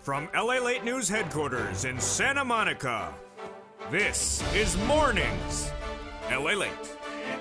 From LALATE News headquarters in Santa Monica, this is Mornings LALATE.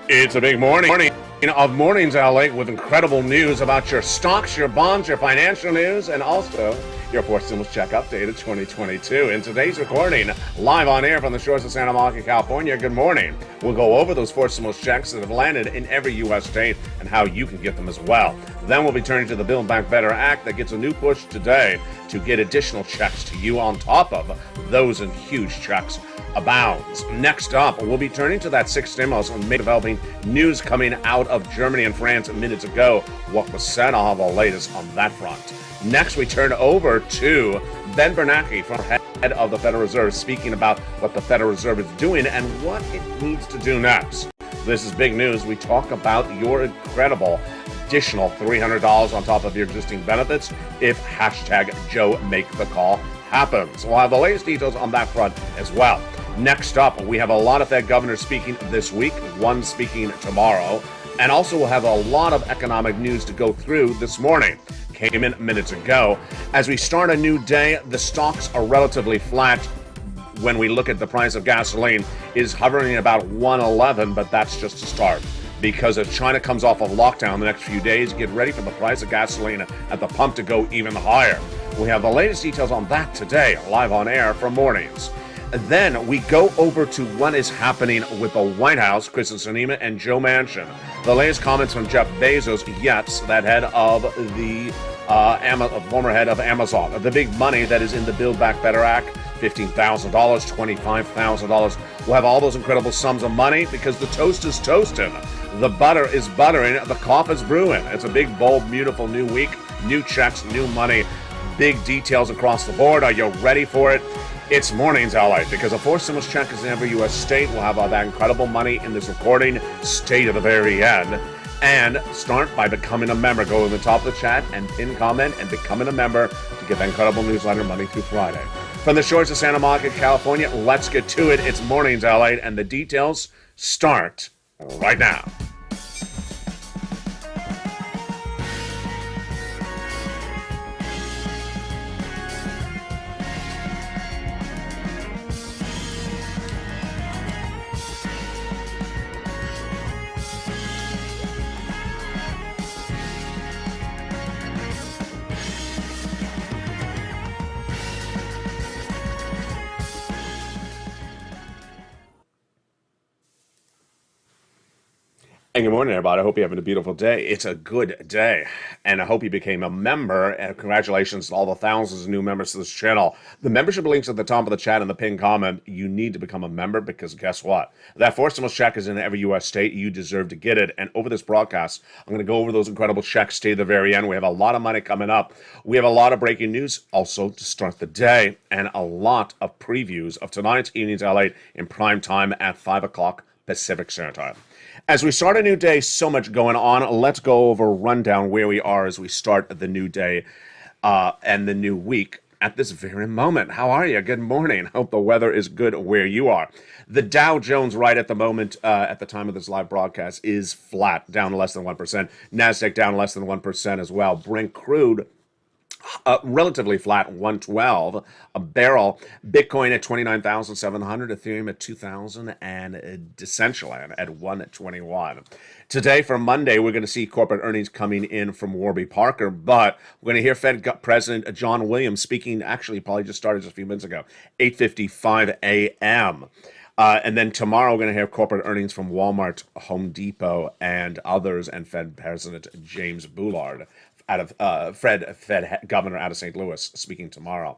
It's a big morning of Mornings LA with incredible news about your stocks, your bonds, your financial news, and also your fourth stimulus check update of 2022. In today's recording, live on air from the shores of Santa Monica, California, good morning. We'll go over those fourth stimulus checks that have landed in every U.S. state and how you can get them as well. Then we'll be turning to the Build Back Better Act that gets a new push today to get additional checks to you on top of those and huge checks abounds. Next up, we'll be turning to that sixth stimulus and developing news coming out of Germany and France minutes ago. What was said, I'll have the latest on that front. Next, we turn over to Ben Bernanke, from head of the Federal Reserve, speaking about what the Federal Reserve is doing and what it needs to do next. This is big news. We talk about your incredible additional $300 on top of your existing benefits if hashtag Joe Make the Call happens. We'll have the latest details on that front as well. Next up, we have a lot of Fed governors speaking this week, one speaking tomorrow, and also we'll have a lot of economic news to go through this morning. Came in minutes ago. As we start a new day, the stocks are relatively flat. When we look at the price of gasoline, is hovering about 111, but that's just a start. Because as China comes off of lockdown the next few days, get ready for the price of gasoline at the pump to go even higher. We have the latest details on that today, live on air for Mornings. Then we go over to what is happening with the White House, Kristen Sinema and Joe Manchin. The latest comments from Jeff Bezos, yes, that head of the former head of Amazon. The big money that is in the Build Back Better Act, $15,000, $25,000. We'll have all those incredible sums of money because the toast is toasting. The butter is buttering. The coffee is brewing. It's a big, bold, beautiful new week. New checks, new money, big details across the board. Are you ready for it? It's Mornings LA, because a fourth stimulus check is in every U.S. state. We'll have all that incredible money in this recording, stay to the very end. And start by becoming a member. Go to the top of the chat and pin comment and becoming a member to get that incredible newsletter Monday through Friday. From the shores of Santa Monica, California, let's get to it. It's Mornings LA, and the details start right now. And good morning, everybody. I hope you're having a beautiful day. It's a good day. And I hope you became a member. And congratulations to all the thousands of new members to this channel. The membership links at the top of the chat and the pinned comment. You need to become a member because guess what? That fourth stimulus check is in every U.S. state. You deserve to get it. And over this broadcast, I'm going to go over those incredible checks to the very end. We have a lot of money coming up. We have a lot of breaking news also to start the day. And a lot of previews of tonight's Evenings LA in prime time at 5 o'clock Pacific Standard Time. As we start a new day, so much going on. Let's go over a rundown where we are as we start the new day and the new week at this very moment. How are you? Good morning. Hope the weather is good where you are. The Dow Jones right at the moment, at the time of this live broadcast, is flat, down less than 1%. NASDAQ down less than 1% as well. Brent crude relatively flat, 112 a barrel. Bitcoin at 29,700, Ethereum at 2,000, and Decentraland at 121. Today, for Monday, we're going to see corporate earnings coming in from Warby Parker, but we're going to hear Fed President John Williams speaking, actually probably just started just a few minutes ago, 8:55 a.m. And then tomorrow, we're going to hear corporate earnings from Walmart, Home Depot, and others, and Fed President James Bullard out of Fed governor out of St. Louis speaking tomorrow.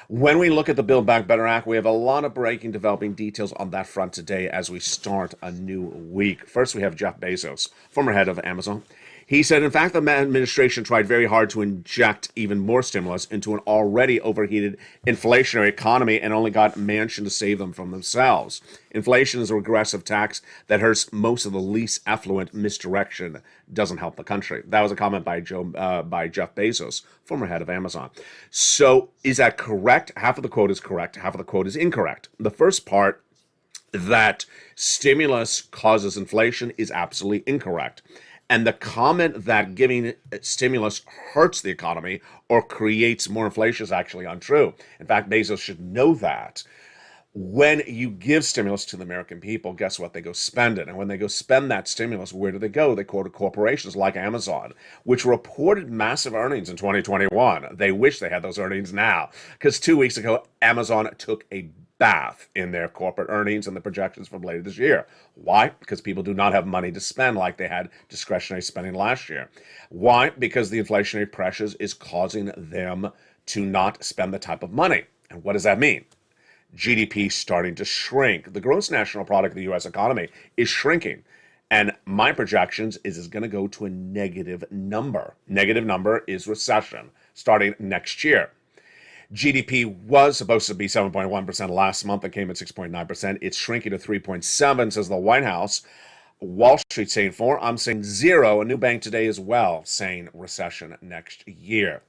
When we look at the Build Back Better Act, we have a lot of breaking, developing details on that front today as we start a new week. First, we have Jeff Bezos, former head of Amazon. He said, in fact, the administration tried very hard to inject even more stimulus into an already overheated inflationary economy and only got Manchin to save them from themselves. Inflation is a regressive tax that hurts most of the least affluent. Misdirection doesn't help the country. That was a comment by Jeff Bezos, former head of Amazon. So is that correct? Half of the quote is correct. Half of the quote is incorrect. The first part, that stimulus causes inflation, is absolutely incorrect. And the comment that giving stimulus hurts the economy or creates more inflation is actually untrue. In fact, Bezos should know that. When you give stimulus to the American people, guess what? They go spend it. And when they go spend that stimulus, where do they go? They go to corporations like Amazon, which reported massive earnings in 2021. They wish they had those earnings now, because 2 weeks ago, Amazon took a bath in their corporate earnings and the projections from later this year. Why? Because people do not have money to spend like they had discretionary spending last year. Why? Because the inflationary pressures is causing them to not spend the type of money. And what does that mean? GDP starting to shrink. The gross national product of the U.S. economy is shrinking. And my projections is it's going to go to a negative number. Negative number is recession starting next year. GDP was supposed to be 7.1% last month. It came at 6.9%. It's shrinking to 3.7%, says the White House. Wall Street saying 4. I'm saying 0. A new bank today as well saying recession next year.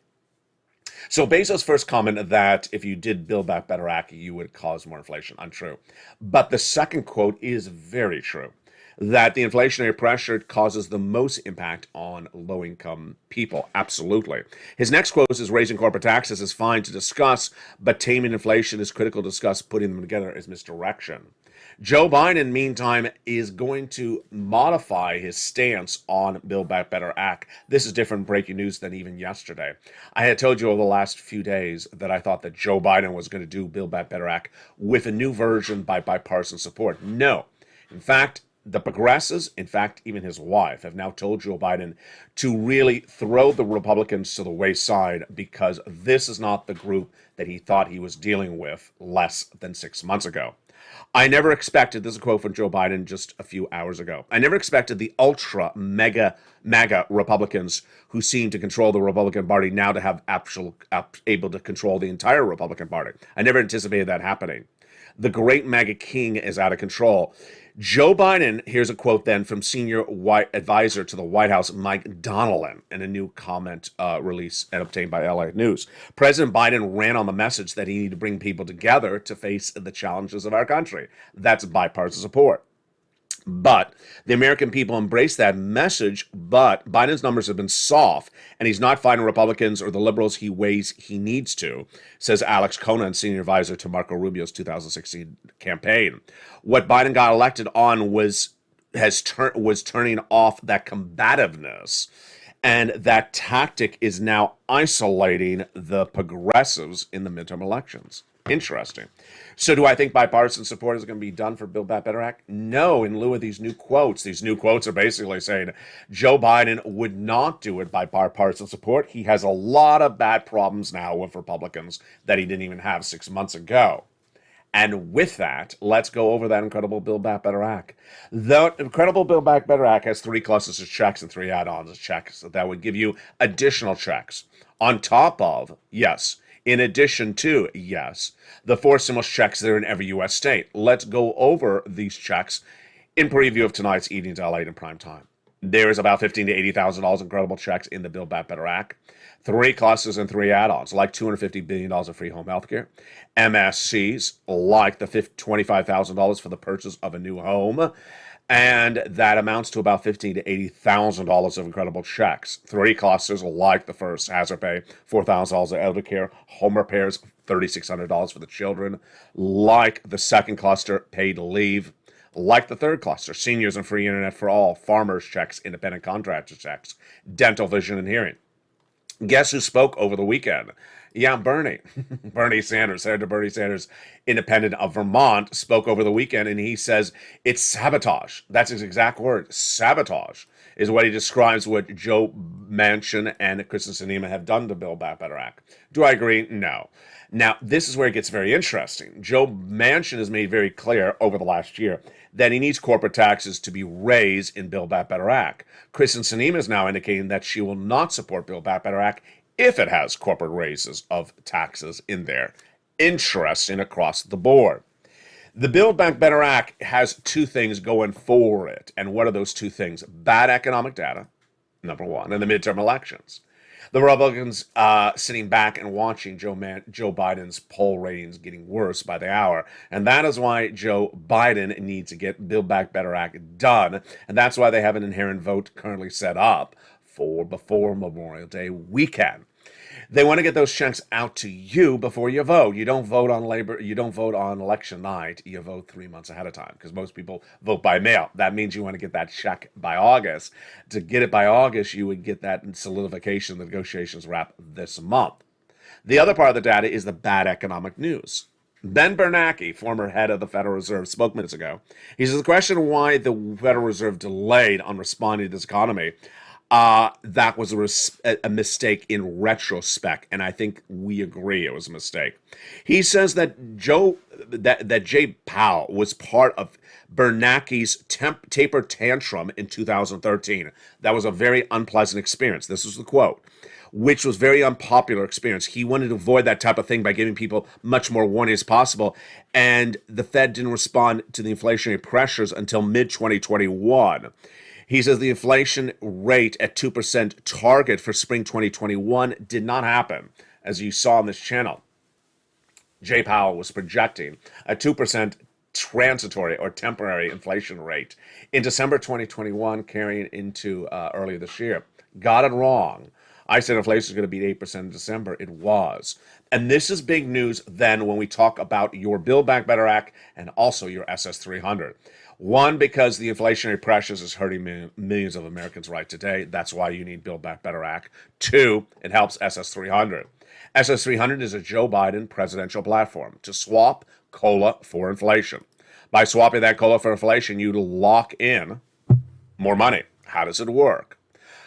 So Bezos' first comment that if you did Build Back Better Act, you would cause more inflation, untrue. But the second quote is very true, that the inflationary pressure causes the most impact on low-income people. Absolutely. His next quote is raising corporate taxes is fine to discuss, but taming inflation is critical to discuss. Putting them together is misdirection. Joe Biden, meantime, is going to modify his stance on Build Back Better Act. This is different breaking news than even yesterday. I had told you over the last few days that I thought that Joe Biden was going to do Build Back Better Act with a new version by bipartisan support. No. In fact, the progressives, in fact, even his wife, have now told Joe Biden to really throw the Republicans to the wayside because this is not the group that he thought he was dealing with less than 6 months ago. I never expected, this is a quote from Joe Biden just a few hours ago, I never expected the ultra mega MAGA Republicans who seem to control the Republican Party now to have able to control the entire Republican Party. I never anticipated that happening. The great MAGA king is out of control. Joe Biden, here's a quote then from senior advisor to the White House, Mike Donnellan, in a new comment release and obtained by LA News. President Biden ran on the message that he needed to bring people together to face the challenges of our country. That's bipartisan support. But the American people embrace that message, but Biden's numbers have been soft, and he's not fighting Republicans or the liberals he ways he needs to, says Alex Conan, senior advisor to Marco Rubio's 2016 campaign. What Biden got elected on was turning off that combativeness, and that tactic is now isolating the progressives in the midterm elections. Interesting. So do I think bipartisan support is going to be done for Build Back Better Act? No, in lieu of these new quotes. These new quotes are basically saying Joe Biden would not do it by bipartisan support. He has a lot of bad problems now with Republicans that he didn't even have 6 months ago. And with that, let's go over that incredible Build Back Better Act. The incredible Build Back Better Act has 3 clusters of checks and 3 add-ons of checks that would give you additional checks on top of, yes, in addition to, yes, the 4 stimulus checks that are in every U.S. state. Let's go over these checks in preview of tonight's Evenings LA in prime time. There is about $15,000 to $80,000 in credible checks in the Build Back Better Act. 3 clusters and 3 add-ons, like $250 billion of free home health care. MSCs, like the $25,000 for the purchase of a new home. And that amounts to about $15,000 to $80,000 of incredible checks. 3 clusters, like the first, hazard pay, $4,000 of elder care, home repairs, $3,600 for the children. Like the second cluster, paid leave. Like the third cluster, seniors and free internet for all, farmers checks, independent contractor checks, dental, vision, and hearing. Guess who spoke over the weekend? Yeah, Bernie. Bernie Sanders, Senator Bernie Sanders, independent of Vermont, spoke over the weekend, and he says it's sabotage. That's his exact word. Sabotage is what he describes what Joe Manchin and Kristen Sinema have done to Build Back Better Act. Do I agree? No. Now, this is where it gets very interesting. Joe Manchin has made very clear over the last year that he needs corporate taxes to be raised in Build Back Better Act. Kristen Sinema is now indicating that she will not support Build Back Better Act if it has corporate raises of taxes in there. Interesting across the board. The Build Back Better Act has 2 things going for it. And what are those 2 things? Bad economic data, number 1, and the midterm elections. The Republicans sitting back and watching Joe Biden's poll ratings getting worse by the hour. And that is why Joe Biden needs to get Build Back Better Act done. And that's why they have an inherent vote currently set up for before Memorial Day weekend. They want to get those checks out to you before you vote. You don't vote on election night. You vote 3 months ahead of time because most people vote by mail. That means you want to get that check by August. To get it by August, you would get that in solidification. The negotiations wrap this month. The other part of the data is the bad economic news. Ben Bernanke, former head of the Federal Reserve, spoke minutes ago. He says the question why the Federal Reserve delayed on responding to this economy, that was a mistake in retrospect, and I think we agree it was a mistake. He says that Jay Powell was part of Bernanke's taper tantrum in 2013. That was a very unpleasant experience. This was the quote, which was very unpopular experience. He wanted to avoid that type of thing by giving people much more warning as possible, and the Fed didn't respond to the inflationary pressures until mid-2021. He says the inflation rate at 2% target for spring 2021 did not happen, as you saw on this channel. Jay Powell was projecting a 2% transitory or temporary inflation rate in December 2021, carrying into earlier this year. Got it wrong. I said inflation is going to be 8% in December. It was. And this is big news then when we talk about your Build Back Better Act and also your SS300. One, because the inflationary pressures is hurting millions of Americans right today. That's why you need Build Back Better Act. Two, it helps SS300. SS300 is a Joe Biden presidential platform to swap COLA for inflation. By swapping that COLA for inflation, you lock in more money. How does it work?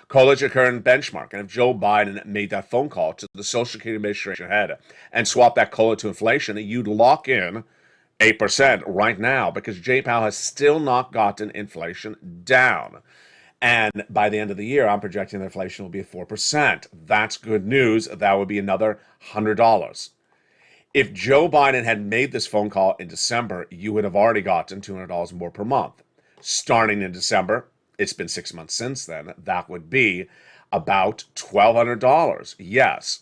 COLA is your current benchmark, and if Joe Biden made that phone call to the Social Security Administration head and swap that COLA to inflation, you'd lock in 8% right now because Jay Powell has still not gotten inflation down. And by the end of the year, I'm projecting that inflation will be at 4%. That's good news. That would be another $100. If Joe Biden had made this phone call in December, you would have already gotten $200 more per month. Starting in December, it's been 6 months since then, that would be about $1,200. Yes.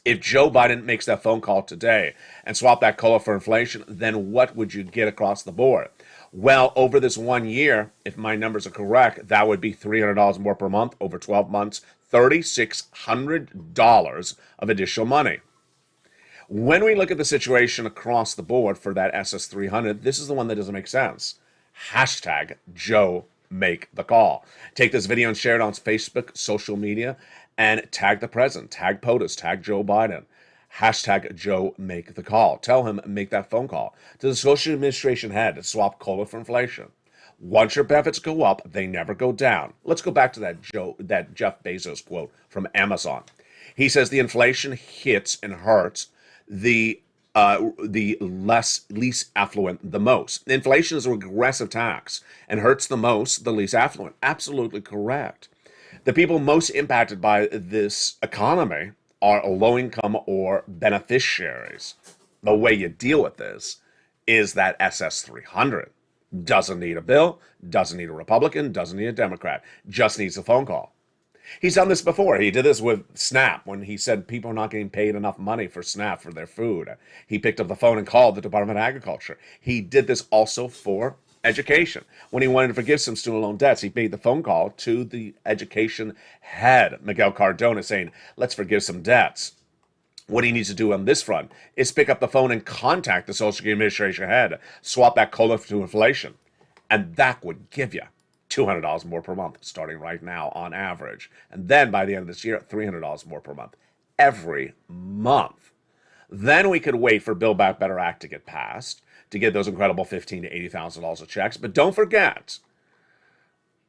If Joe Biden makes that phone call today and swap that COLA for inflation, then what would you get across the board? Well, over this 1 year, if my numbers are correct, that would be $300 more per month over 12 months, $3,600 of additional money. When we look at the situation across the board for that SS300, this is the one that doesn't make sense. Hashtag Joe Make the Call. Take this video and share it on Facebook, social media, and tag the president, tag POTUS, tag Joe Biden. Hashtag Joe Make the Call. Tell him make that phone call to the Social Administration head to swap COLA for inflation. Once your benefits go up, they never go down. Let's go back to that Jeff Bezos quote from Amazon. He says the inflation hits and hurts the least affluent the most. Inflation is a regressive tax and hurts the most the least affluent. Absolutely correct. The people most impacted by this economy are low income or beneficiaries. The way you deal with this is that SS300 doesn't need a bill, doesn't need a Republican, doesn't need a Democrat, just needs a phone call. He's done this before. He did this with SNAP when he said people are not getting paid enough money for SNAP for their food. He picked up the phone and called the Department of Agriculture. He did this also for education. When he wanted to forgive some student loan debts, he made the phone call to the education head, Miguel Cardona, saying, let's forgive some debts. What he needs to do on this front is pick up the phone and contact the Social Security Administration head, swap that COLA to inflation, and that would give you $200 more per month, starting right now on average. And then by the end of this year, $300 more per month every month. Then we could wait for Build Back Better Act to get passed to get those incredible $15,000 to $80,000 of checks. But don't forget,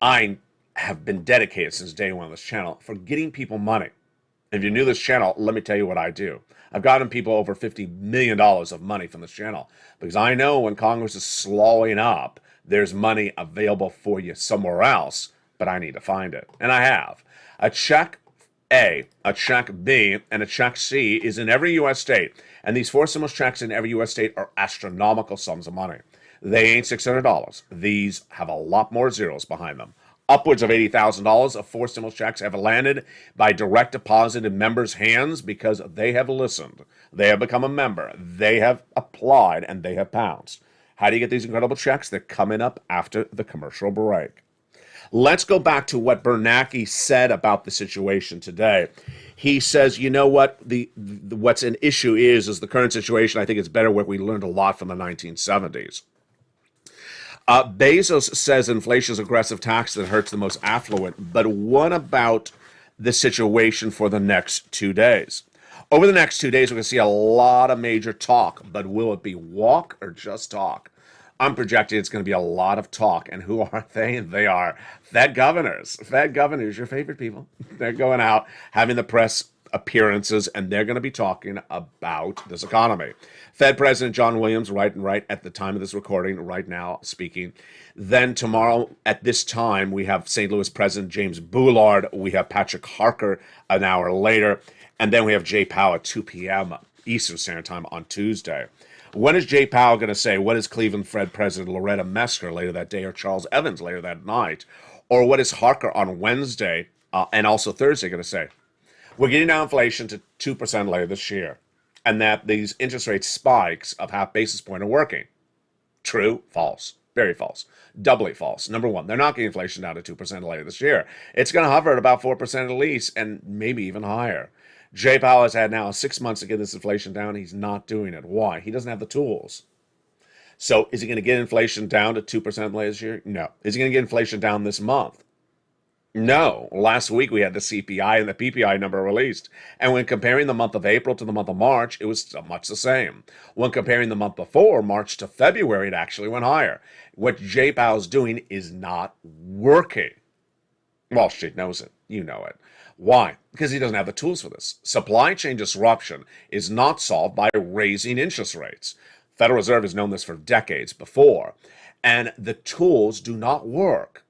I have been dedicated since day one on this channel for getting people money. If you're new to this channel, let me tell you what I do. I've gotten people over $50 million of money from this channel because I know when Congress is slowing up, there's money available for you somewhere else, but I need to find it. And I have. A check A, a check B, and a check C is in every U.S. state. And these four stimulus checks in every U.S. state are astronomical sums of money. They ain't $600. These have a lot more zeros behind them. Upwards of $80,000 of 4 stimulus checks have landed by direct deposit in members' hands because they have listened. They have become a member. They have applied and they have pounced. How do you get these incredible checks? They're coming up after the commercial break. Let's go back to what Bernanke said about the situation today. He says, you know what, what's an issue is the current situation. I think it's better where we learned a lot from the 1970s. Bezos says inflation is aggressive tax that hurts the most affluent. But what about the situation for the next 2 days? Over the next 2 days, we're going to see a lot of major talk. But will it be walk or just talk? I'm projecting it's going to be a lot of talk. And who are they? They are Fed governors. Fed governors, your favorite people. They're going out, having the press appearances, and they're going to be talking about this economy. Fed President John Williams, right at the time of this recording, right now speaking. Then tomorrow at this time, we have St. Louis President James Bullard. We have Patrick Harker an hour later. And then we have Jay Powell at 2 p.m. Eastern Standard Time on Tuesday. When is Jay Powell going to say? What is Cleveland Fed President Loretta Mesker later that day, or Charles Evans later that night? Or what is Harker on Wednesday and also Thursday going to say? We're getting down inflation to 2% later this year, and that these interest rate spikes of half basis point are working. True, false, very false, doubly false. Number one, they're not getting inflation down to 2% later this year. It's going to hover at about 4% at least, and maybe even higher. Jay Powell has had now 6 months to get this inflation down. He's not doing it. Why? He doesn't have the tools. So is he going to get inflation down to 2% later this year? No. Is he going to get inflation down this month? No. Last week we had the CPI and the PPI number released. And when comparing the month of April to the month of March, it was much the same. When comparing the month before, March to February, it actually went higher. What Jay Powell's doing is not working. Wall Street knows it. You know it. Why? Because he doesn't have the tools for this. Supply chain disruption is not solved by raising interest rates. Federal Reserve has known this for decades before. And the tools do not work.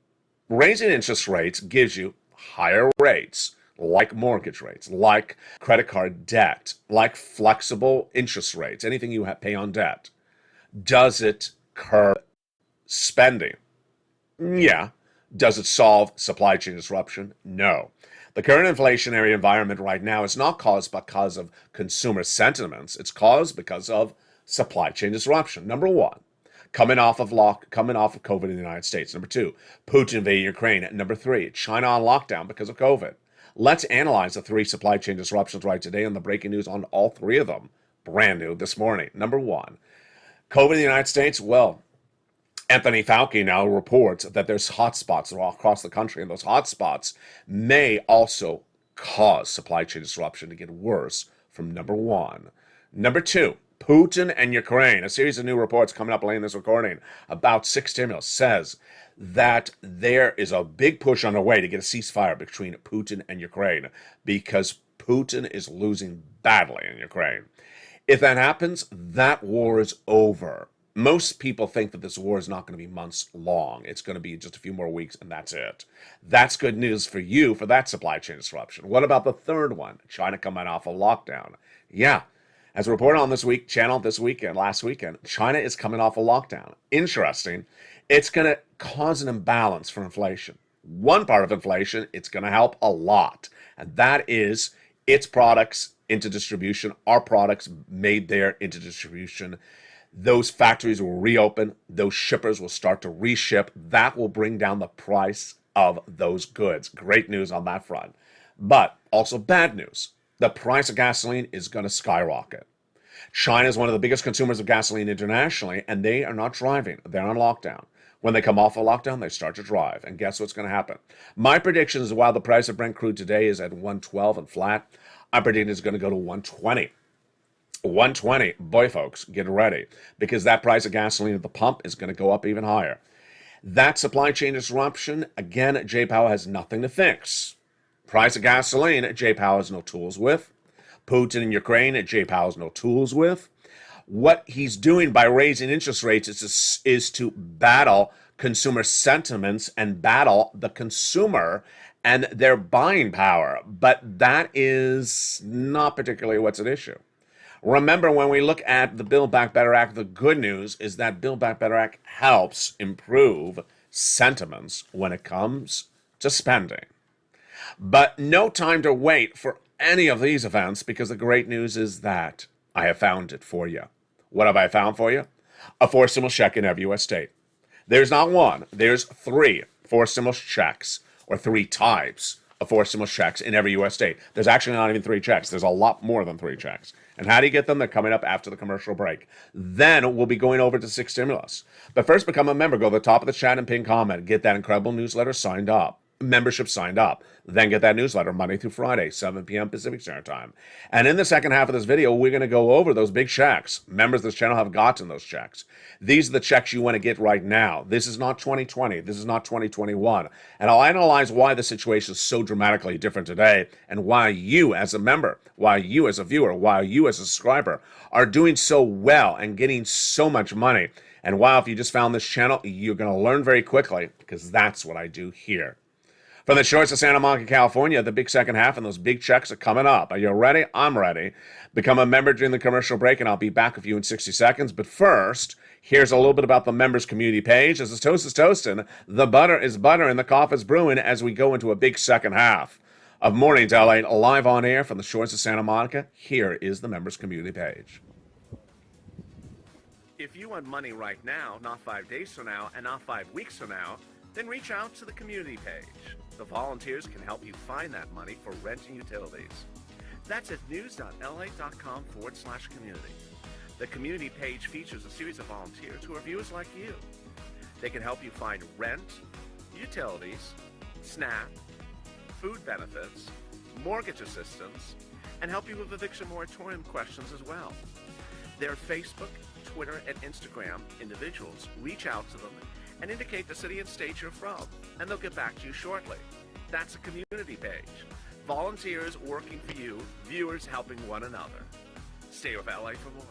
Raising interest rates gives you higher rates, like mortgage rates, like credit card debt, like flexible interest rates, anything you pay on debt. Does it curb spending? Yeah. Does it solve supply chain disruption? No. The current inflationary environment right now is not caused because of consumer sentiments. It's caused because of supply chain disruption. Number one, coming off of COVID in the United States. Number two, Putin invading Ukraine. Number three, China on lockdown because of COVID. Let's analyze the three supply chain disruptions right today and the breaking news on all three of them. Brand new this morning. Number one, COVID in the United States. Well, Anthony Fauci now reports that there's hotspots all across the country, and those hotspots may also cause supply chain disruption to get worse from number one. Number two, Putin and Ukraine. A series of new reports coming up late in this recording about 6 stimulus says that there is a big push on the way to get a ceasefire between Putin and Ukraine because Putin is losing badly in Ukraine. If that happens, that war is over. Most people think that this war is not going to be months long. It's going to be just a few more weeks, and that's it. That's good news for you for that supply chain disruption. What about the third one? China coming off a lockdown. Yeah, as reported on this weekend, last weekend, China is coming off a lockdown. Interesting. It's going to cause an imbalance for inflation. One part of inflation, it's going to help a lot, and that is its products into distribution, our products made there into distribution. Those factories will reopen. Those shippers will start to reship. That will bring down the price of those goods. Great news on that front. But also bad news. The price of gasoline is going to skyrocket. China is one of the biggest consumers of gasoline internationally, and they are not driving. They're on lockdown. When they come off a lockdown, they start to drive. And guess what's going to happen? My prediction is while the price of Brent crude today is at 112 and flat, I predict it's going to go to 120. 120, boy folks, get ready, because that price of gasoline at the pump is going to go up even higher. That supply chain disruption, again, Jay Powell has nothing to fix. Price of gasoline, Jay Powell has no tools with. Putin in Ukraine, Jay Powell has no tools with. What he's doing by raising interest rates is to battle consumer sentiments and battle the consumer and their buying power. But that is not particularly what's at issue. Remember, when we look at the Build Back Better Act, the good news is that Build Back Better Act helps improve sentiments when it comes to spending. But no time to wait for any of these events, because the great news is that I have found it for you. What have I found for you? A forced stimulus check in every U.S. state. There's not one, there's 3 forced stimulus checks, or 3 types of forced stimulus checks in every U.S. state. There's actually not even 3 checks. There's a lot more than 3 checks. And how do you get them? They're coming up after the commercial break. Then we'll be going over to 6 stimulus. But first, become a member. Go to the top of the chat and pin comment. Get that incredible newsletter signed up. Membership signed up. Then get that newsletter Monday through Friday, 7 p.m. Pacific Standard Time. And in the second half of this video, we're going to go over those big checks. Members of this channel have gotten those checks. These are the checks you want to get right now. This is not 2020. This is not 2021. And I'll analyze why the situation is so dramatically different today, and why you as a member, why you as a viewer, why you as a subscriber are doing so well and getting so much money. And why, if you just found this channel, you're going to learn very quickly, because that's what I do here. From the shores of Santa Monica, California, the big second half and those big checks are coming up. Are you ready? I'm ready. Become a member during the commercial break, and I'll be back with you in 60 seconds. But first, here's a little bit about the members community page. As the toast is toasting, the butter is butter, and the coffee is brewing as we go into a big second half of Mornings LA, live on air from the shores of Santa Monica. Here is the members community page. If you want money right now, not 5 days from now, and not 5 weeks from now, then reach out to the community page. The volunteers can help you find that money for rent and utilities. That's at news.la.com/community. The community page features a series of volunteers who are viewers like you. They can help you find rent, utilities, SNAP, food benefits, mortgage assistance, and help you with eviction moratorium questions as well. Their Facebook, Twitter, and Instagram individuals reach out to them and indicate the city and state you're from, and they'll get back to you shortly. That's a community page. Volunteers working for you, viewers helping one another. Stay with LA for more.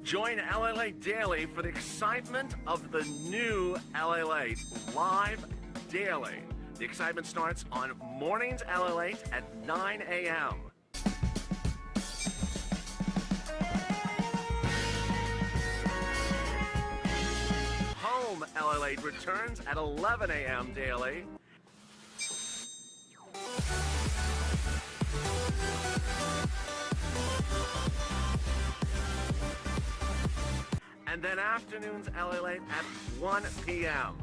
Join LALATE Daily for the excitement of the new LALATE live daily. The excitement starts on Mornings LALATE at 9 a.m. Home LALATE returns at 11 a.m. daily. And then afternoons LALATE at 1 p.m.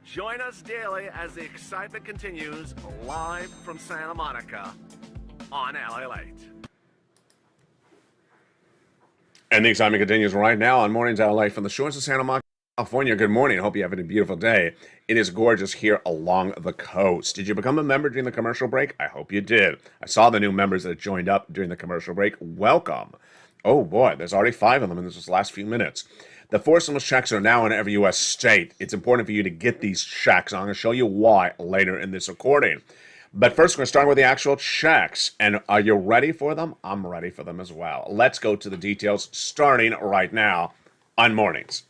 Join us daily as the excitement continues live from Santa Monica on LALATE. And the excitement continues right now on Mornings LA from the shores of Santa Monica, California. Good morning. I hope you're having a beautiful day. It is gorgeous here along the coast. Did you become a member during the commercial break? I hope you did. I saw the new members that joined up during the commercial break. Welcome. Oh boy, there's already 5 of them in this last few minutes. The forced stimulus checks are now in every U.S. state. It's important for you to get these checks. I'm going to show you why later in this recording. But first, we're going to start with the actual checks. And are you ready for them? I'm ready for them as well. Let's go to the details starting right now on Mornings.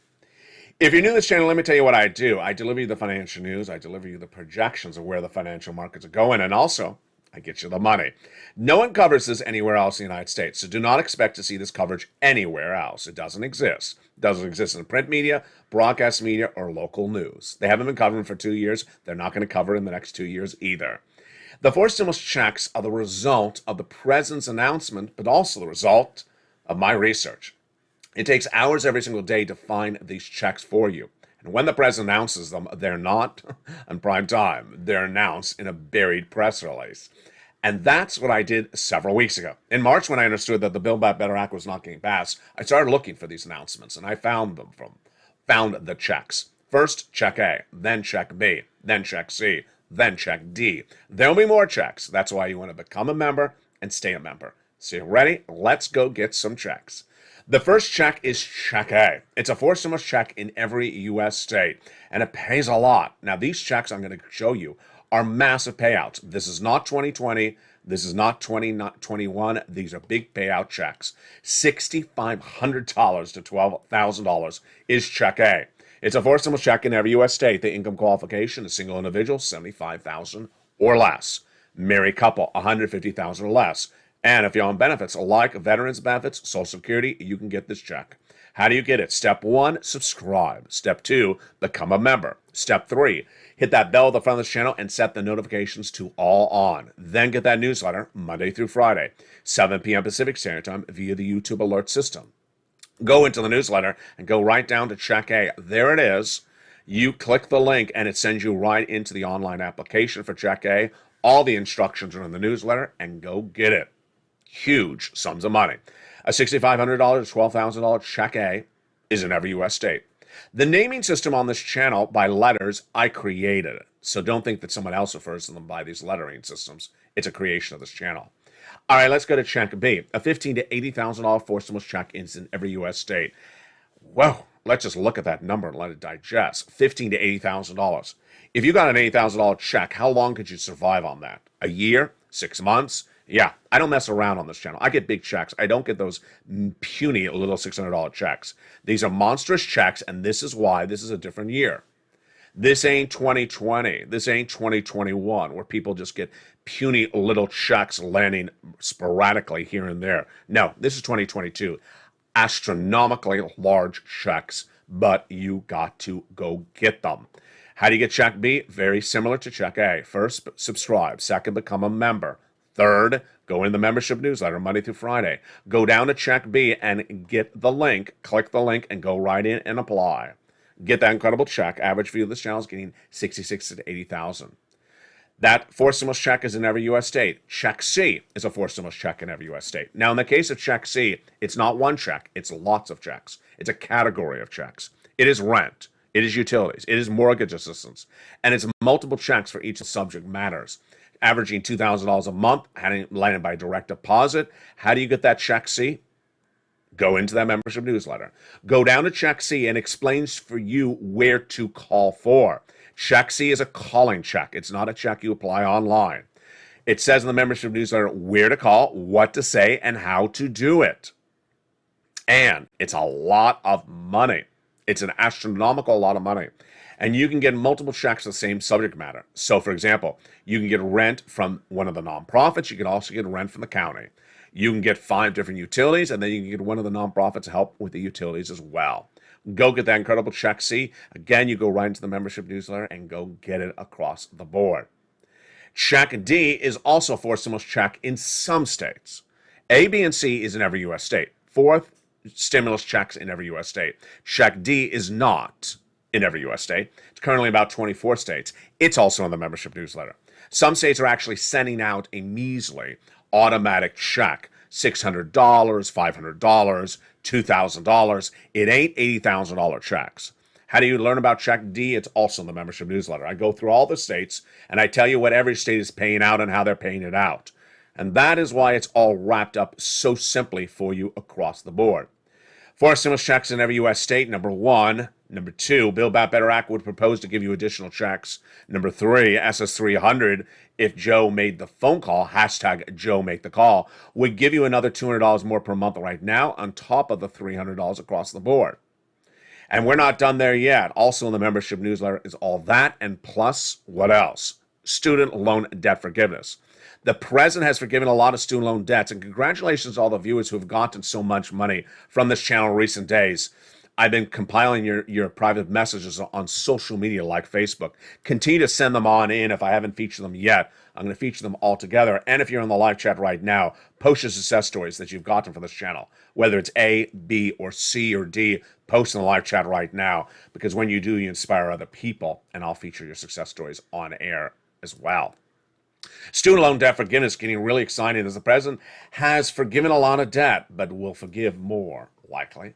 If you're new to this channel, let me tell you what I do. I deliver you the financial news. I deliver you the projections of where the financial markets are going. And also, I get you the money. No one covers this anywhere else in the United States. So do not expect to see this coverage anywhere else. It doesn't exist. It doesn't exist in print media, broadcast media, or local news. They haven't been covering for 2 years. They're not going to cover in the next 2 years either. The forced stimulus checks are the result of the president's announcement, but also the result of my research. It takes hours every single day to find these checks for you. And when the president announces them, they're not on prime time. They're announced in a buried press release. And that's what I did several weeks ago. In March, when I understood that the Build Back Better Act was not getting passed, I started looking for these announcements, and I found the checks. First, check A, then check B, then check C, then check D. There'll be more checks. That's why you want to become a member and stay a member. So you ready? Let's go get some checks. The first check is check A. It's a forced stimulus check in every U.S. state, and it pays a lot. Now, these checks I'm going to show you are massive payouts. This is not 2020. This is not 2021. These are big payout checks. $6,500 to $12,000 is check A. It's a forced stimulus check in every U.S. state. The income qualification is single individual, $75,000 or less. Married couple, 150,000 or less. And if you're on benefits like veterans benefits, Social Security, you can get this check. How do you get it? Step 1, subscribe. Step 2, become a member. Step 3, hit that bell at the front of this channel and set the notifications to all on. Then get that newsletter Monday through Friday, 7 p.m. Pacific Standard Time via the YouTube alert system. Go into the newsletter and go right down to Check A. There it is. You click the link and it sends you right into the online application for Check A. All the instructions are in the newsletter, and go get it. Huge sums of money. A $6,500 to $12,000 Check A is in every U.S. state. The naming system on this channel by letters, I created it. So don't think that someone else refers to them by these lettering systems. It's a creation of this channel. All right, let's go to Check B. A $15,000 to $80,000 forced stimulus check is in every U.S. state. Well, let's just look at that number and let it digest. $15,000 to $80,000. If you got an $80,000 check, how long could you survive on that? A year? 6 months? Yeah, I don't mess around on this channel. I get big checks. I don't get those puny little $600 checks. These are monstrous checks, and this is why this is a different year. This ain't 2020. This ain't 2021, where people just get puny little checks landing sporadically here and there. No, this is 2022. Astronomically large checks, but you got to go get them. How do you get Check B? Very similar to Check A. First, subscribe. Second, become a member. Third, go in the membership newsletter Monday through Friday. Go down to Check B and get the link. Click the link and go right in and apply. Get that incredible check. Average view of this channel is getting 66 to 80,000. That forced stimulus check is in every U.S. state. Check C is a forced stimulus check in every U.S. state. Now, in the case of Check C, it's not one check. It's lots of checks. It's a category of checks. It is rent. It is utilities. It is mortgage assistance. And it's multiple checks for each subject matters. Averaging $2,000 a month, landed by direct deposit. How do you get that Check C? Go into that membership newsletter. Go down to Check C and explains for you where to call for. Check C is a calling check. It's not a check you apply online. It says in the membership newsletter where to call, what to say, and how to do it. And it's a lot of money. It's an astronomical lot of money. And you can get multiple checks of the same subject matter. So, for example, you can get rent from one of the nonprofits. You can also get rent from the county. You can get 5 different utilities, and then you can get one of the nonprofits to help with the utilities as well. Go get that incredible Check C. Again, you go right into the membership newsletter and go get it across the board. Check D is also a forced stimulus check in some states. A, B, and C is in every U.S. state. Fourth, stimulus checks in every U.S. state. Check D is not in every U.S. state. It's currently about 24 states. It's also in the membership newsletter. Some states are actually sending out a measly automatic check, $600, $500, $2,000. It ain't $80,000 checks. How do you learn about Check D? It's also in the membership newsletter. I go through all the states, and I tell you what every state is paying out and how they're paying it out. And that is why it's all wrapped up so simply for you across the board. Forced stimulus checks in every U.S. state, number 1. Number 2, Build Back Better Act would propose to give you additional checks. Number 3, SS300, if Joe made the phone call, hashtag Joe make the call, would give you another $200 more per month right now on top of the $300 across the board. And we're not done there yet. Also in the membership newsletter is all that, and plus, what else? Student loan debt forgiveness. The president has forgiven a lot of student loan debts, and congratulations to all the viewers who have gotten so much money from this channel in recent days. I've been compiling your private messages on social media like Facebook. Continue to send them on in. If I haven't featured them yet, I'm going to feature them all together. And if you're in the live chat right now, post your success stories that you've gotten from this channel. Whether it's A, B, or C, or D, post in the live chat right now. Because when you do, you inspire other people. And I'll feature your success stories on air as well. Student loan debt forgiveness is getting really exciting as the president has forgiven a lot of debt, but will forgive more, likely.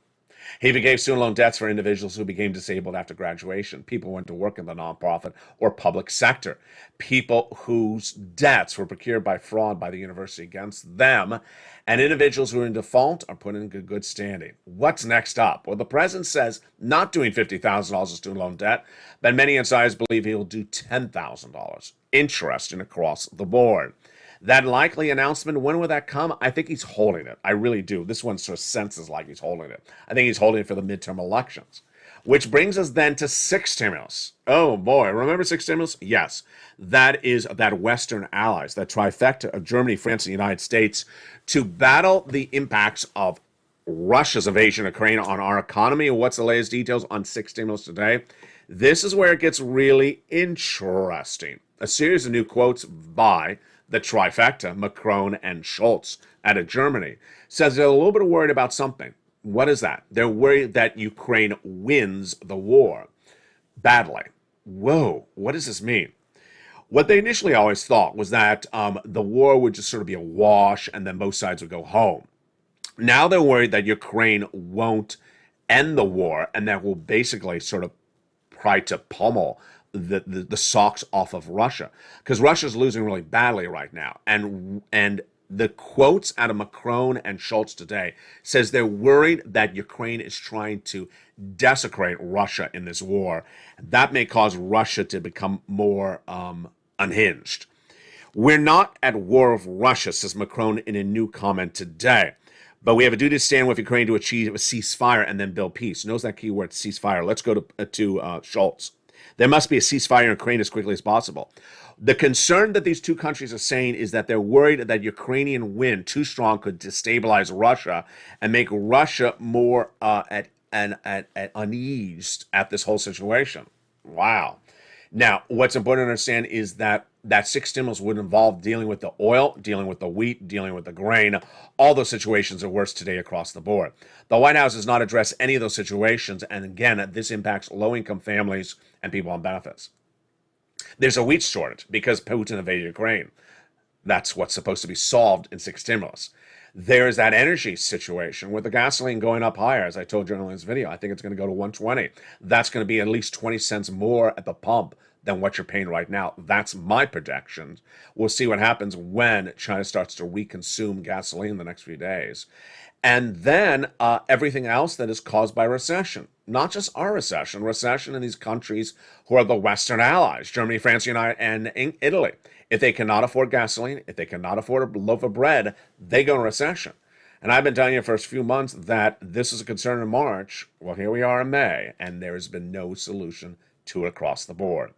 He forgave student loan debts for individuals who became disabled after graduation, people who went to work in the nonprofit or public sector, people whose debts were procured by fraud by the university against them, and individuals who are in default are put in good standing. What's next up? Well, the president says not doing $50,000 of student loan debt, but many insiders believe he'll do $10,000. Interesting across the board. That likely announcement, when will that come? I think he's holding it. I really do. This one sort of senses like he's holding it. I think he's holding it for the midterm elections. Which brings us then to sixth stimulus. Oh boy, remember sixth stimulus? Yes. That is that Western allies, that trifecta of Germany, France, and the United States to battle the impacts of Russia's invasion of Ukraine on our economy. And what's the latest details on sixth stimulus today? This is where it gets really interesting. A series of new quotes by the trifecta, Macron and Scholz out of Germany, says they're a little bit worried about something. What is that? They're worried that Ukraine wins the war badly. Whoa, what does this mean? What they initially always thought was that the war would just sort of be a wash and then both sides would go home. Now they're worried that Ukraine won't end the war and that will basically sort of try to pummel the socks off of Russia, because Russia's losing really badly right now. And the quotes out of Macron and Scholz today says they're worried that Ukraine is trying to desecrate Russia in this war. That may cause Russia to become more unhinged. We're not at war with Russia, says Macron in a new comment today. But we have a duty to stand with Ukraine to achieve a ceasefire and then build peace. Notice that key word, ceasefire. Let's go to Scholz. There must be a ceasefire in Ukraine as quickly as possible. The concern that these two countries are saying is that they're worried that Ukrainian wind too strong could destabilize Russia and make Russia more uneased at this whole situation. Wow. Now, what's important to understand is that sixth stimulus would involve dealing with the oil, dealing with the wheat, dealing with the grain. All those situations are worse today across the board. The White House does not address any of those situations, and again, this impacts low-income families and people on benefits. There's a wheat shortage because Putin invaded Ukraine. That's what's supposed to be solved in sixth stimulus. There's that energy situation with the gasoline going up higher. As I told you in this video, I think it's going to go to 120. That's going to be at least 20 cents more at the pump than what you're paying right now. That's my projection. We'll see what happens when China starts to reconsume gasoline in the next few days. And then everything else that is caused by recession. Not just our recession in these countries who are the Western allies, Germany, France, United, and Italy. If they cannot afford gasoline, if they cannot afford a loaf of bread, they go in recession. And I've been telling you for a few months that this is a concern in March. Well, here we are in May, and there has been no solution to it across the board.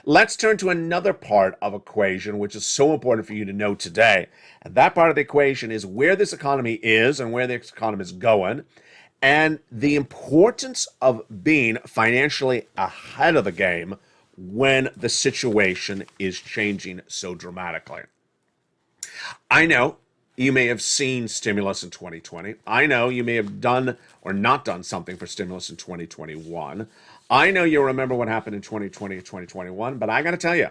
Let's turn to another part of equation, which is so important for you to know today. And that part of the equation is where this economy is and where this economy is going, and the importance of being financially ahead of the game when the situation is changing so dramatically. I know you may have seen stimulus in 2020. I know you may have done or not done something for stimulus in 2021. I know you'll remember what happened in 2020 or 2021, but I got to tell you,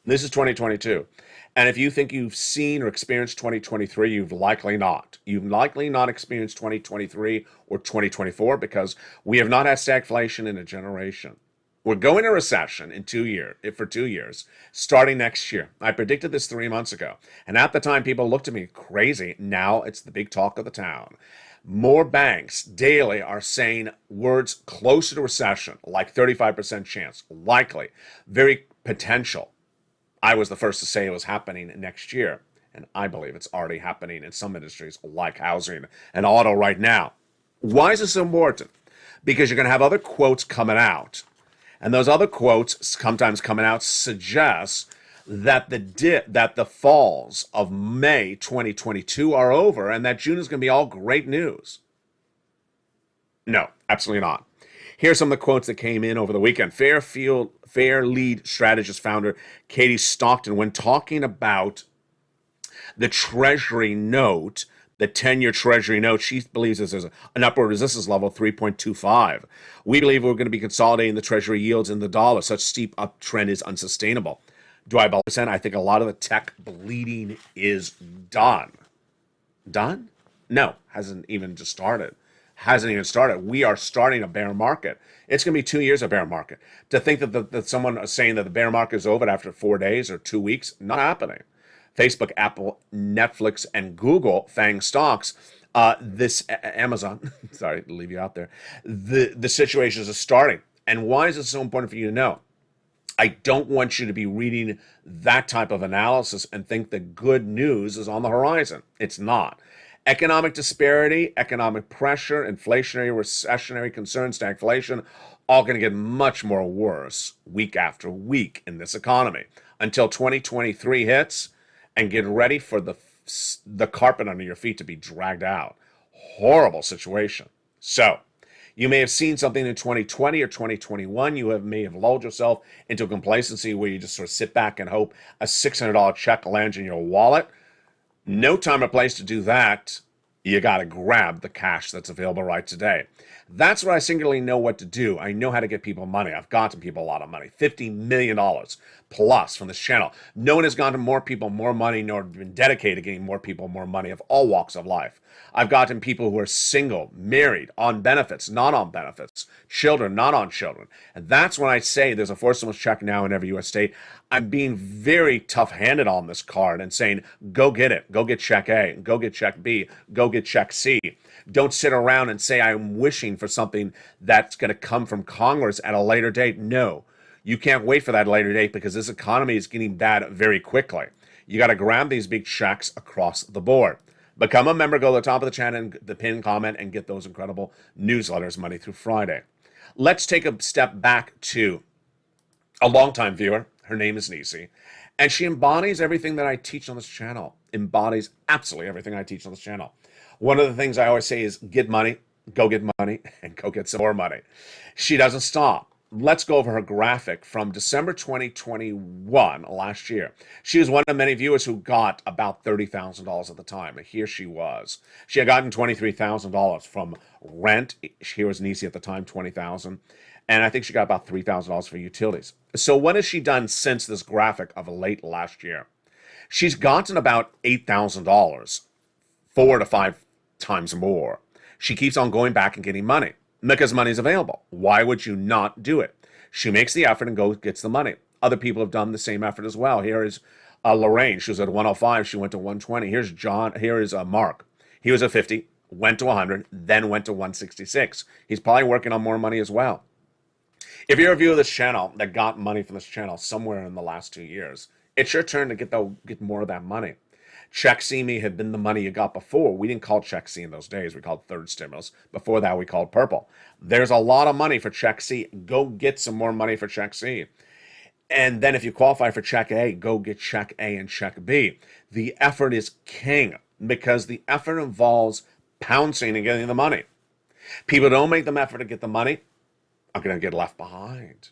this is 2022. And if you think you've seen or experienced 2023, you've likely not. You've likely not experienced 2023 or 2024 because we have not had stagflation in a generation. We're going to recession for 2 years, starting next year. I predicted this 3 months ago. And at the time, people looked at me crazy. Now it's the big talk of the town. More banks daily are saying words closer to recession, like 35% chance, likely, very potential. I was the first to say it was happening next year. And I believe it's already happening in some industries like housing and auto right now. Why is this so important? Because you're going to have other quotes coming out. And those other quotes sometimes coming out suggest that the falls of May 2022 are over and that June is going to be all great news. No, absolutely not. Here's some of the quotes that came in over the weekend. Fair Lead Strategist founder Katie Stockton, when talking about the Treasury note, the 10-year Treasury note, she believes there's an upward resistance level of 3.25. We believe we're going to be consolidating the Treasury yields in the dollar. Such steep uptrend is unsustainable. Do I believe %? I think a lot of the tech bleeding is done. Done? No, hasn't even started. We are starting a bear market. It's going to be 2 years of bear market. To think that someone is saying that the bear market is over after 4 days or 2 weeks, not happening. Facebook, Apple, Netflix, and Google, FANG stocks, Amazon, sorry to leave you out there, the situations are starting. And why is it so important for you to know? I don't want you to be reading that type of analysis and think the good news is on the horizon. It's not. Economic disparity, economic pressure, inflationary, recessionary concerns, stagflation, all going to get much more worse week after week in this economy until 2023 hits, and get ready for the carpet under your feet to be dragged out. Horrible situation. So, you may have seen something in 2020 or 2021. You may have lulled yourself into complacency where you just sort of sit back and hope a $600 check lands in your wallet. No time or place to do that. You got to grab the cash that's available right today. That's where I singularly know what to do. I know how to get people money. I've gotten people a lot of money, $50 million plus from this channel. No one has gotten more people more money, nor been dedicated to getting more people more money of all walks of life. I've gotten people who are single, married, on benefits, not on benefits, children, not on children. And that's when I say there's a forced stimulus check now in every U.S. state. I'm being very tough-handed on this card and saying, go get it. Go get check A. Go get check B. Go get check C. Don't sit around and say, I'm wishing for something that's going to come from Congress at a later date. No, you can't wait for that later date because this economy is getting bad very quickly. You got to grab these big checks across the board. Become a member, go to the top of the channel, and the pinned comment, and get those incredible newsletters Monday through Friday. Let's take a step back to a longtime viewer. Her name is Nisi, and she embodies everything that I teach on this channel. Embodies absolutely everything I teach on this channel. One of the things I always say is get money, and go get some more money. She doesn't stop. Let's go over her graphic from December 2021, last year. She was one of many viewers who got about $30,000 at the time. Here she was. She had gotten $23,000 from rent. Here was Nisi at the time, $20,000. And I think she got about $3,000 for utilities. So what has she done since this graphic of late last year? She's gotten about $8,000, 4 to 5 times more. She keeps on going back and getting money because money is available. Why would you not do it? She makes the effort and gets the money. Other people have done the same effort as well. Here is Lorraine. She was at 105. She went to 120. Here's John. Here is Mark. He was at 50, went to 100, then went to 166. He's probably working on more money as well. If you're a viewer of this channel that got money from this channel somewhere in the last 2 years, it's your turn to get more of that money. Check C Me had been the money you got before. We didn't call Check C in those days. We called third stimulus. Before that, we called purple. There's a lot of money for Check C. Go get some more money for Check C. And then if you qualify for Check A, go get Check A and Check B. The effort is king because the effort involves pouncing and getting the money. People don't make the effort to get the money are going to get left behind.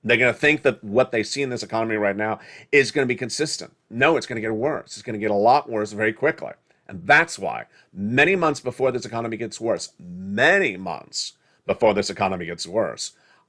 They're going to think that what they see in this economy right now is going to be consistent. No, it's going to get worse. It's going to get a lot worse very quickly. And that's why many months before this economy gets worse,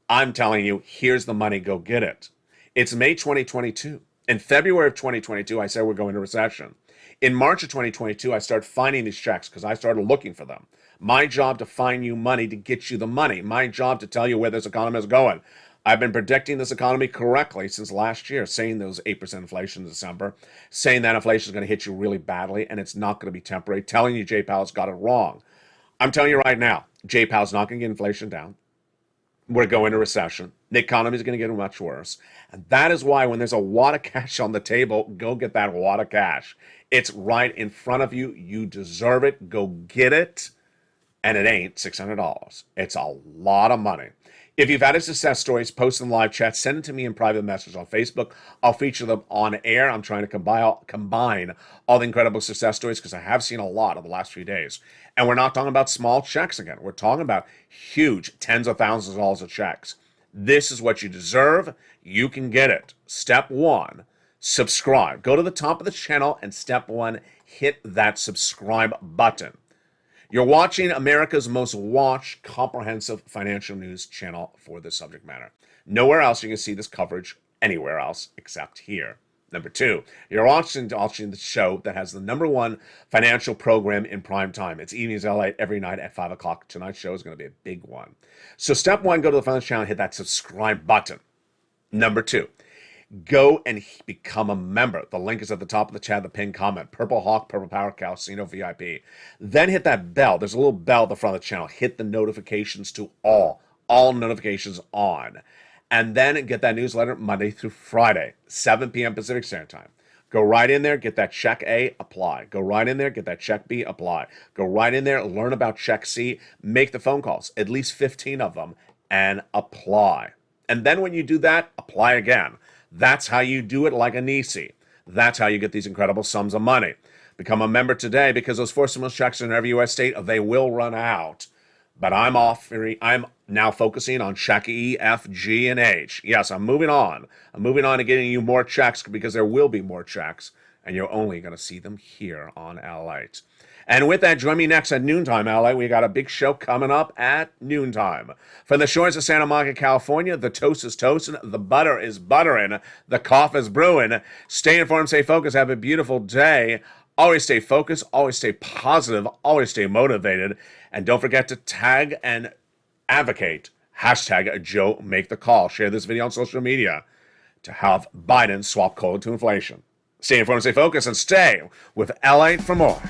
I'm telling you, here's the money, go get it. It's May 2022. In February of 2022, I said we're going into recession. In March of 2022, I started finding these checks because I started looking for them. My job to find you money to get you the money. My job to tell you where this economy is going. I've been predicting this economy correctly since last year, saying there was 8% inflation in December, saying that inflation is going to hit you really badly and it's not going to be temporary, telling you Jay Powell's got it wrong. I'm telling you right now, Jay Powell's not going to get inflation down. We're going into recession. The economy is going to get much worse. And that is why when there's a wad of cash on the table, go get that wad of cash. It's right in front of you. You deserve it. Go get it. And it ain't $600. It's a lot of money. If you've had a success stories, post them live chat, send it to me in private message on Facebook. I'll feature them on air. I'm trying to combine all the incredible success stories because I have seen a lot of the last few days. And we're not talking about small checks again. We're talking about huge tens of thousands of dollars of checks. This is what you deserve. You can get it. Step 1, subscribe. Go to the top of the channel and step 1, hit that subscribe button. You're watching America's most watched comprehensive financial news channel for this subject matter. Nowhere else you can see this coverage anywhere else except here. Number 2, you're watching the show that has the #1 financial program in prime time. It's Evenings LA every night at 5 o'clock. Tonight's show is going to be a big one. So step 1, go to the financial channel, hit that subscribe button. Number 2, go and become a member. The link is at the top of the chat, the pinned comment. Purple Hawk, Purple Power, Casino VIP. Then hit that bell. There's a little bell at the front of the channel. Hit the notifications to all notifications on. And then get that newsletter Monday through Friday, 7 p.m. Pacific Standard Time. Go right in there, get that check A, apply. Go right in there, get that check B, apply. Go right in there, learn about check C, make the phone calls, at least 15 of them, and apply. And then when you do that, apply again. That's how you do it like a Nisi. That's how you get these incredible sums of money. Become a member today because those 4 stimulus checks in every U.S. state, they will run out. But I'm now focusing on check E, F, G, and H. Yes, I'm moving on. I'm moving on to getting you more checks because there will be more checks, and you're only going to see them here on LALATE. And with that, join me next at noontime, LA. We got a big show coming up at noontime. From the shores of Santa Monica, California, the toast is toasting, the butter is buttering, the cough is brewing. Stay informed, stay focused, have a beautiful day. Always stay focused, always stay positive, always stay motivated. And don't forget to tag and advocate. Hashtag Joe Make the Call. Share this video on social media to have Biden swap coal to inflation. Stay informed, stay focused, and stay with LA for more.